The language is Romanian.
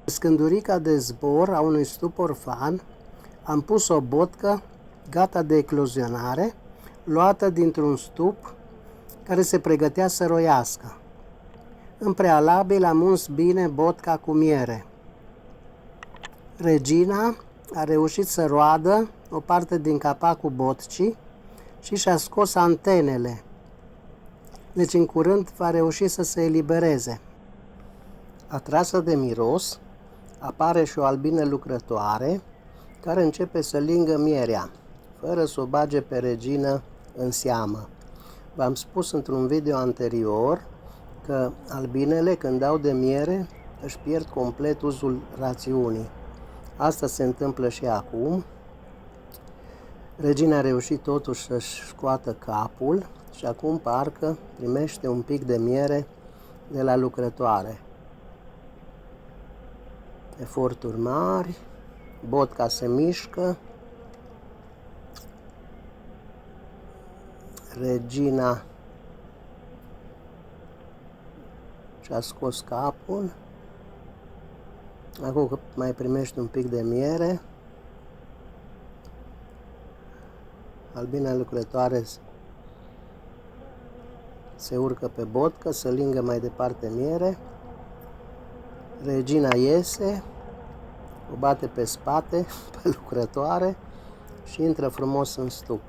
Scândurica de zbor a unui stup orfan, am pus o botcă gata de eclozionare, luată dintr-un stup care se pregătea să roiască. În prealabil am uns bine botca cu miere. Regina a reușit să roadă o parte din capacul botcii și și-a scos antenele. Deci în curând va reuși să se elibereze. Atrasă de miros, apare și o albină lucrătoare care începe să lingă mierea, fără să o bage pe regină în seamă. V-am spus într-un video anterior că albinele, când dau de miere, își pierd complet uzul rațiunii. Asta se întâmplă și acum. Regina a reușit totuși să-și scoată capul și acum parcă primește un pic de miere de la lucrătoare. Eforturi mari, botca se mișcă, regina și-a scos capul, acum mai primește un pic de miere, albina lucrătoare se urcă pe botcă să lingă mai departe miere, regina iese, o bate pe spate, pe lucrătoare și intră frumos în stup.